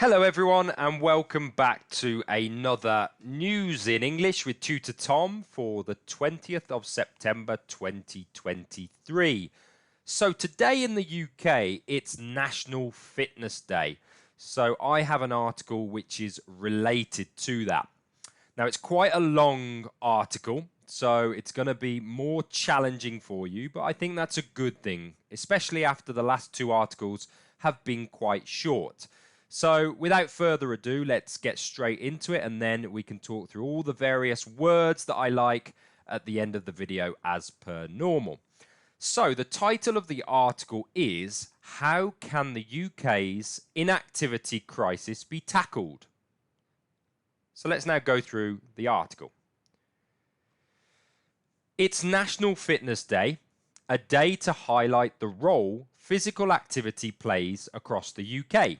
Hello everyone and welcome back to another News in English with Tutor Tom for the 20th of September 2023. So today in the UK it's National Fitness Day. So I have an article which is related to that. Now it's quite a long article, so it's going to be more challenging for you, but I think that's a good thing, especially after the last two articles have been quite short. So without further ado, let's get straight into it and then we can talk through all the various words that I like at the end of the video as per normal. So the title of the article is How Can the UK's Inactivity Crisis Be Tackled? So let's now go through the article. It's National Fitness Day, a day to highlight the role physical activity plays across the UK.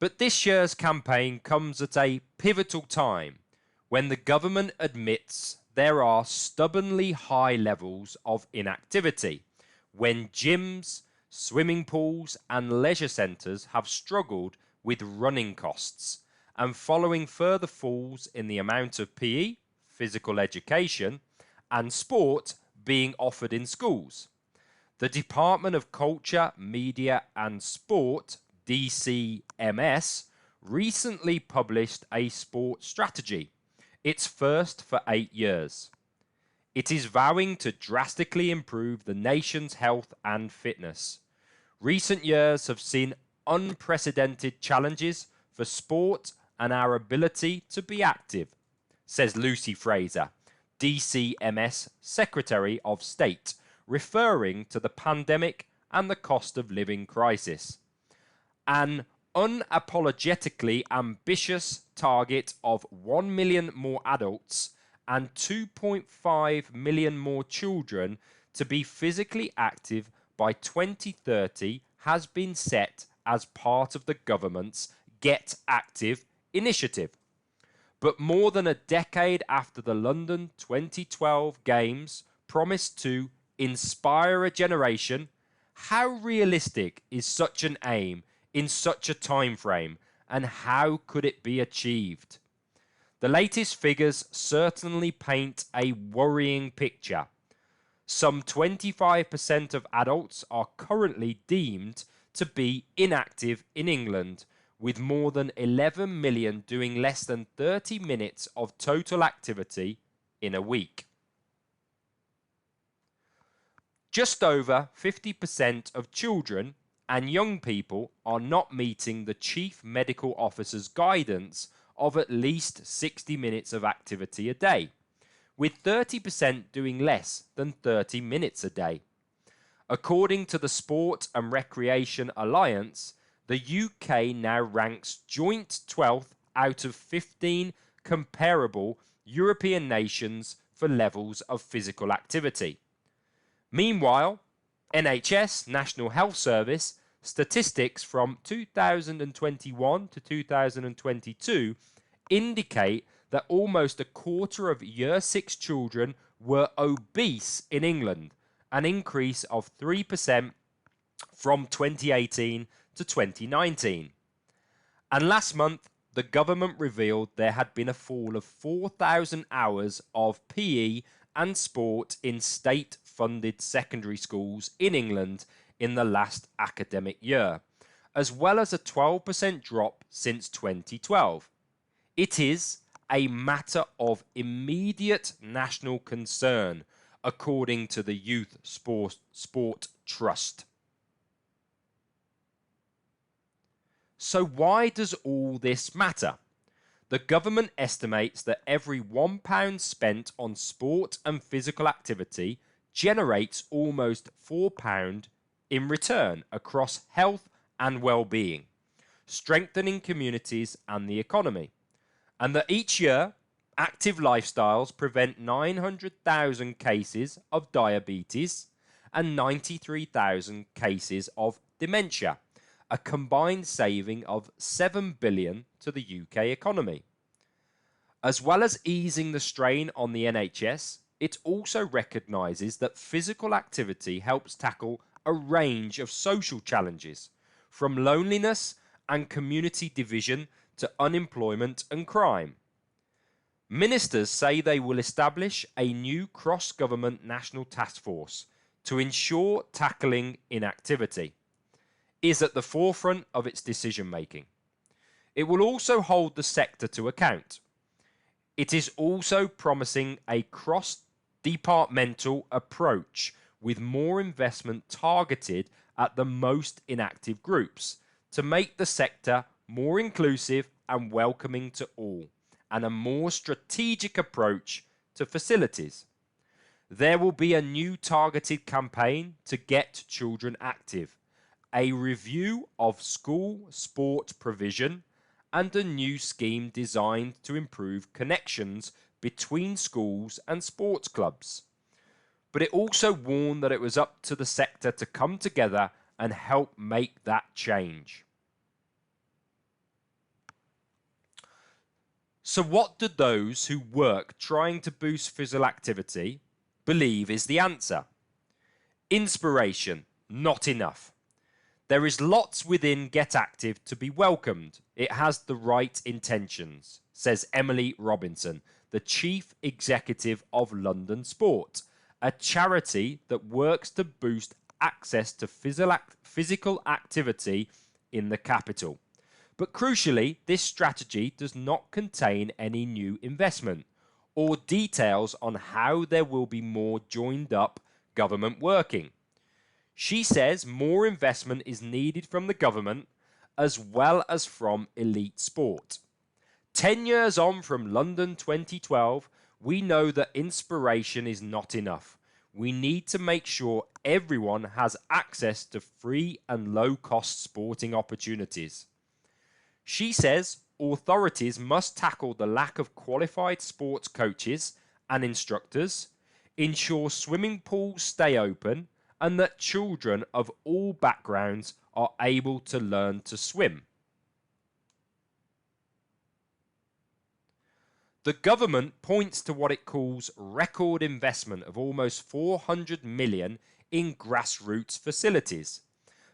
But this year's campaign comes at a pivotal time when the government admits there are stubbornly high levels of inactivity, when gyms, swimming pools and leisure centres have struggled with running costs, and following further falls in the amount of PE, physical education, and sport being offered in schools. The Department of Culture, Media and Sport DCMS recently published a sport strategy, its first for 8 years. It is vowing to drastically improve the nation's health and fitness. Recent years have seen unprecedented challenges for sport and our ability to be active, says Lucy Fraser, DCMS Secretary of State, referring to the pandemic and the cost of living crisis. An unapologetically ambitious target of 1 million more adults and 2.5 million more children to be physically active by 2030 has been set as part of the government's Get Active initiative. But more than a decade after the London 2012 Games promised to inspire a generation, how realistic is such an aim in such a time frame, and how could it be achieved? The latest figures certainly paint a worrying picture. Some 25% of adults are currently deemed to be inactive in England, with more than 11 million doing less than 30 minutes of total activity in a week. Just over 50% of children and young people are not meeting the Chief Medical Officer's guidance of at least 60 minutes of activity a day, with 30% doing less than 30 minutes a day. According to the Sport and Recreation Alliance, the UK now ranks joint 12th out of 15 comparable European nations for levels of physical activity. Meanwhile, NHS, National Health Service, statistics from 2021 to 2022 indicate that almost a quarter of Year 6 children were obese in England, an increase of 3% from 2018 to 2019. And last month, the government revealed there had been a fall of 4,000 hours of PE and sport in state-funded secondary schools in England in the last academic year, as well as a 12% drop since 2012. It is a matter of immediate national concern, according to the Youth Sport Trust. So why does all this matter? The government estimates that every £1 spent on sport and physical activity generates almost £4 in return across health and well-being, strengthening communities and the economy, and that each year active lifestyles prevent 900,000 cases of diabetes and 93,000 cases of dementia, a combined saving of $7 billion to the UK economy. As well as easing the strain on the NHS, it also recognises that physical activity helps tackle a range of social challenges, from loneliness and community division to unemployment and crime. Ministers say they will establish a new cross-government national task force to ensure tackling inactivity is at the forefront of its decision-making. It will also hold the sector to account. It is also promising a cross-departmental approach with more investment targeted at the most inactive groups to make the sector more inclusive and welcoming to all, and a more strategic approach to facilities. There will be a new targeted campaign to get children active, a review of school sport provision, and a new scheme designed to improve connections between schools and sports clubs. But it also warned that it was up to the sector to come together and help make that change. So what do those who work trying to boost physical activity believe is the answer? Inspiration, not enough. There is lots within Get Active to be welcomed. It has the right intentions, says Emily Robinson, the Chief Executive of London Sport, a charity that works to boost access to physical activity in the capital. But crucially, this strategy does not contain any new investment or details on how there will be more joined up government working. She says more investment is needed from the government as well as from elite sport. 10 years on from London 2012, we know that inspiration is not enough. We need to make sure everyone has access to free and low-cost sporting opportunities. She says authorities must tackle the lack of qualified sports coaches and instructors, ensure swimming pools stay open, and that children of all backgrounds are able to learn to swim. The government points to what it calls record investment of almost 400 million in grassroots facilities.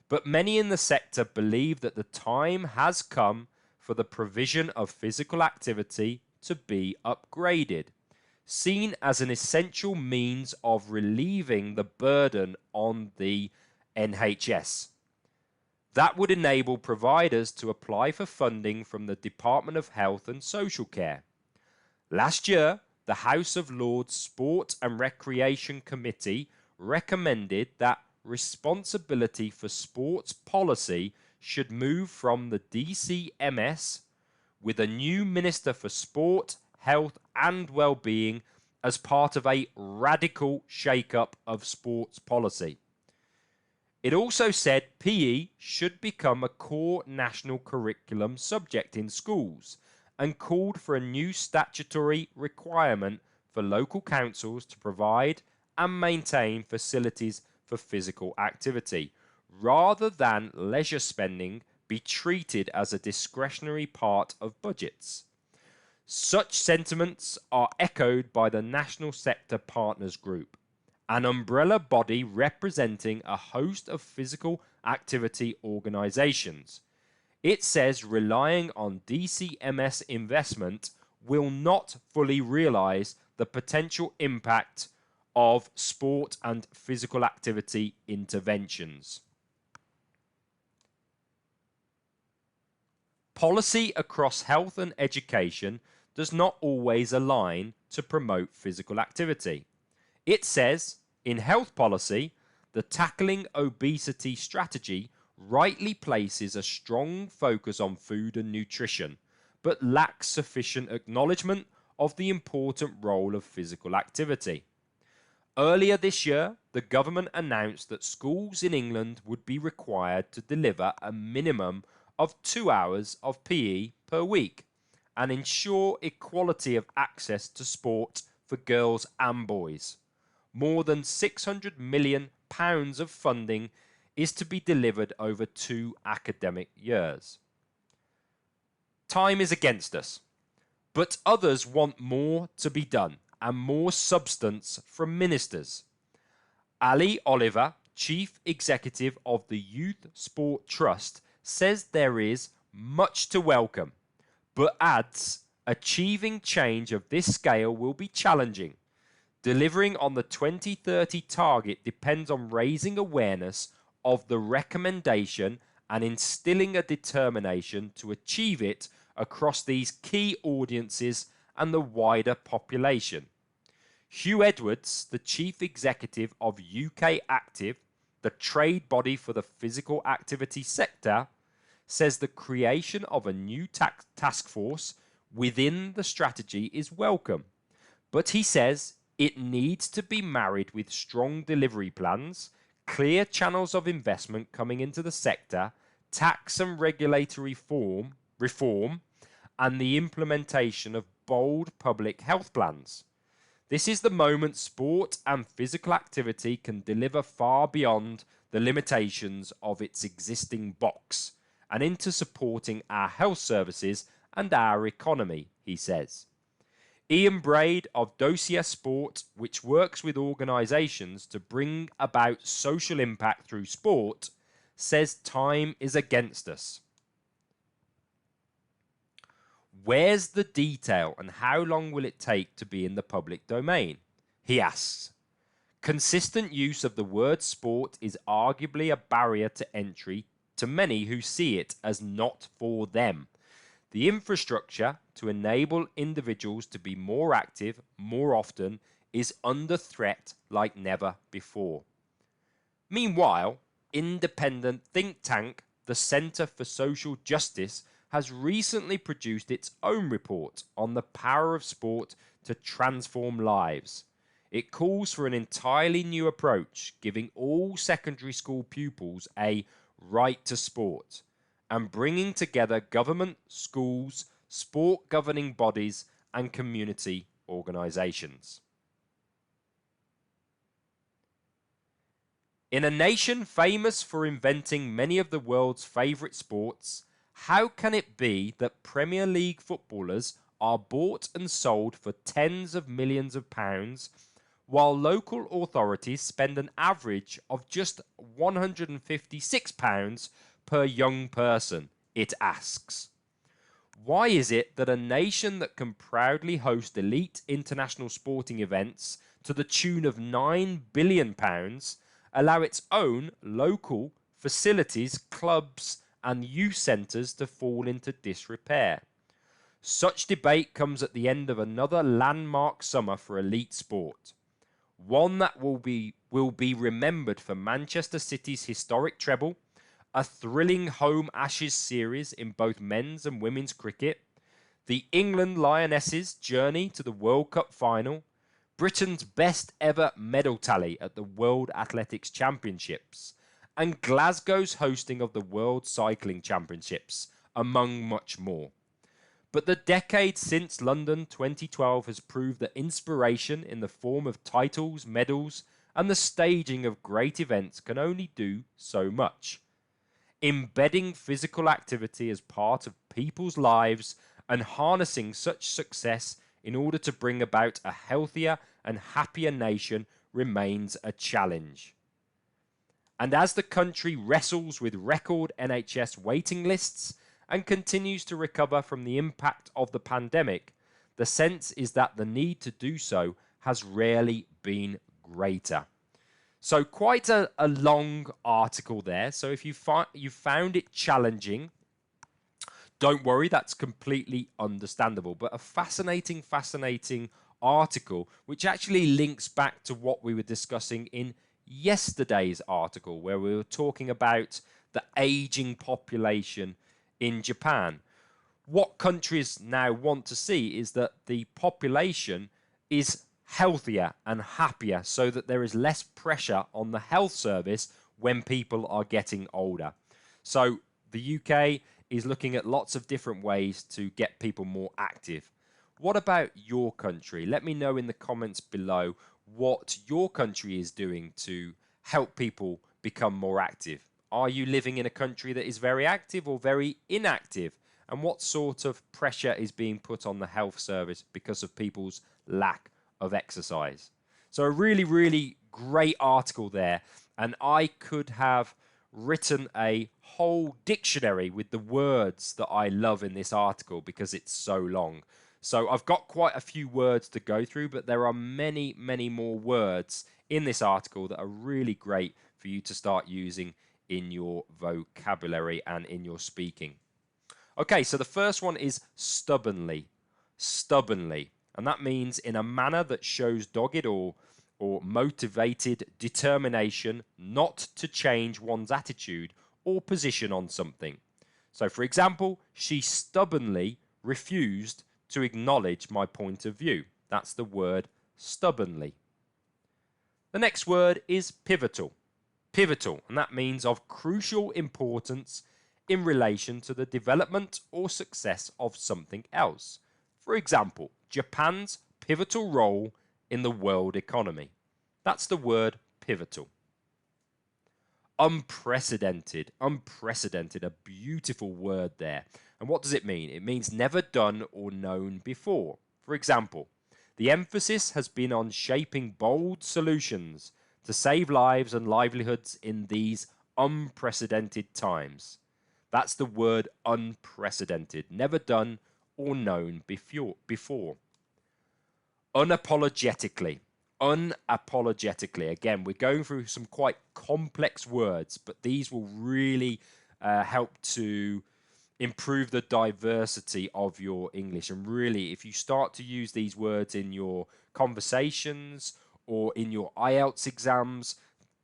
But many in the sector believe that the time has come for the provision of physical activity to be upgraded, seen as an essential means of relieving the burden on the NHS. That would enable providers to apply for funding from the Department of Health and Social Care. Last year, the House of Lords Sport and Recreation Committee recommended that responsibility for sports policy should move from the DCMS, with a new Minister for Sport, Health and Wellbeing as part of a radical shake-up of sports policy. It also said PE should become a core national curriculum subject in schools and called for a new statutory requirement for local councils to provide and maintain facilities for physical activity, rather than leisure spending be treated as a discretionary part of budgets. Such sentiments are echoed by the National Sector Partners Group, an umbrella body representing a host of physical activity organisations. It says relying on DCMS investment will not fully realise the potential impact of sport and physical activity interventions. Policy across health and education does not always align to promote physical activity. It says, in health policy, the Tackling Obesity strategy rightly places a strong focus on food and nutrition, but lacks sufficient acknowledgement of the important role of physical activity. Earlier this year, the government announced that schools in England would be required to deliver a minimum of 2 hours of PE per week and ensure equality of access to sport for girls and boys. More than £600 million of funding is to be delivered over 2 academic years. Time is against us, but others want more to be done and more substance from ministers. Ali Oliver, Chief Executive of the Youth Sport Trust, says there is much to welcome, but adds achieving change of this scale will be challenging. Delivering on the 2030 target depends on raising awareness of the recommendation and instilling a determination to achieve it across these key audiences and the wider population. Hugh Edwards, the Chief Executive of UK Active, the trade body for the physical activity sector, says the creation of a new task force within the strategy is welcome. But he says it needs to be married with strong delivery plans, clear channels of investment coming into the sector, tax and regulatory reform, and the implementation of bold public health plans. This is the moment sport and physical activity can deliver far beyond the limitations of its existing box and into supporting our health services and our economy, he says. Ian Braid of Dossier Sport, which works with organisations to bring about social impact through sport, says time is against us. Where's the detail and how long will it take to be in the public domain? He asks. Consistent use of the word sport is arguably a barrier to entry to many who see it as not for them. The infrastructure to enable individuals to be more active more often is under threat like never before. Meanwhile, independent think tank, the Centre for Social Justice, has recently produced its own report on the power of sport to transform lives. It calls for an entirely new approach, giving all secondary school pupils a right to sport, and bringing together government, schools, sport governing bodies, and community organisations. In a nation famous for inventing many of the world's favourite sports, how can it be that Premier League footballers are bought and sold for tens of millions of pounds, while local authorities spend an average of just £156 per young person, it asks. Why is it that a nation that can proudly host elite international sporting events to the tune of £9 billion allow its own local facilities, clubs, and youth centres to fall into disrepair? Such debate comes at the end of another landmark summer for elite sport. One that will be remembered for Manchester City's historic treble, a thrilling home Ashes series in both men's and women's cricket, the England Lionesses' journey to the World Cup final, Britain's best ever medal tally at the World Athletics Championships, and Glasgow's hosting of the World Cycling Championships, among much more. But the decade since London 2012 has proved that inspiration in the form of titles, medals, and the staging of great events can only do so much. Embedding physical activity as part of people's lives and harnessing such success in order to bring about a healthier and happier nation remains a challenge. And as the country wrestles with record NHS waiting lists and continues to recover from the impact of the pandemic, the sense is that the need to do so has rarely been greater. So quite a long article there. So if you found it challenging, don't worry, that's completely understandable. But a fascinating article, which actually links back to what we were discussing in yesterday's article, where we were talking about the aging population in Japan. What countries now want to see is that the population is healthier and happier, so that there is less pressure on the health service when people are getting older. So the UK is looking at lots of different ways to get people more active. What about your country? Let me know in the comments below what your country is doing to help people become more active. Are you living in a country that is very active or very inactive? And what sort of pressure is being put on the health service because of people's lack of exercise? So a really great article there. And I could have written a whole dictionary with the words that I love in this article because it's so long. So I've got quite a few words to go through, but there are many, many more words in this article that are really great for you to start using in your vocabulary and in your speaking. Okay, so the first one is stubbornly. Stubbornly. And that means in a manner that shows dogged or motivated determination not to change one's attitude or position on something. So, for example, she stubbornly refused to acknowledge my point of view. That's the word stubbornly. The next word is pivotal. Pivotal, and that means of crucial importance in relation to the development or success of something else. For example, Japan's pivotal role in the world economy. That's the word pivotal. Unprecedented, unprecedented, a beautiful word there. And what does it mean? It means never done or known before. For example, the emphasis has been on shaping bold solutions to save lives and livelihoods in these unprecedented times. That's the word unprecedented, never done or known before. Unapologetically. Unapologetically. Again, we're going through some quite complex words, but these will really help to improve the diversity of your English. And really, if you start to use these words in your conversations or in your IELTS exams,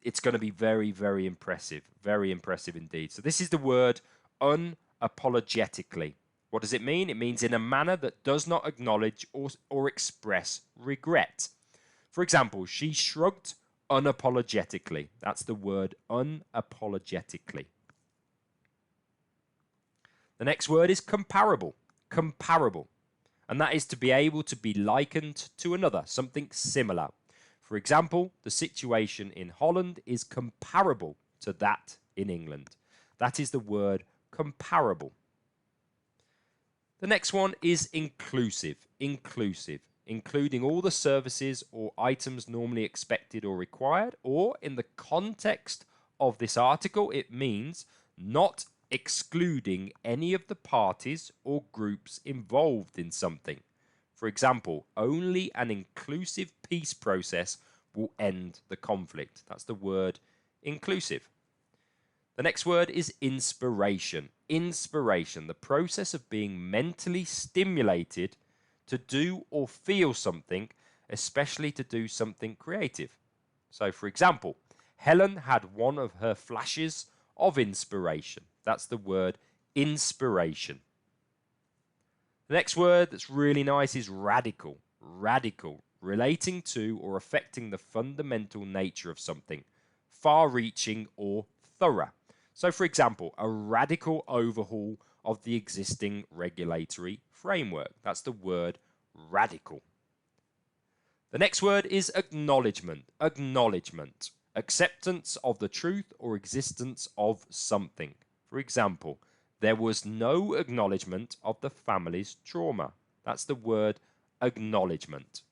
it's going to be very, very impressive. Very impressive indeed. So this is the word unapologetically. What does it mean? It means in a manner that does not acknowledge or express regret. For example, she shrugged unapologetically. That's the word unapologetically. The next word is comparable. Comparable. And that is to be able to be likened to another, something similar. For example, the situation in Holland is comparable to that in England. That is the word comparable. The next one is inclusive. Inclusive, including all the services or items normally expected or required, or in the context of this article, it means not excluding any of the parties or groups involved in something. For example, only an inclusive peace process will end the conflict. That's the word inclusive. The next word is inspiration. Inspiration, the process of being mentally stimulated to do or feel something, especially to do something creative. So, for example, Helen had one of her flashes of inspiration. That's the word inspiration. The next word that's really nice is radical. Radical, relating to or affecting the fundamental nature of something, far-reaching or thorough. So, for example, a radical overhaul of the existing regulatory framework. That's the word radical. The next word is acknowledgement. Acknowledgement. Acceptance of the truth or existence of something. For example, there was no acknowledgement of the family's trauma. That's the word acknowledgement.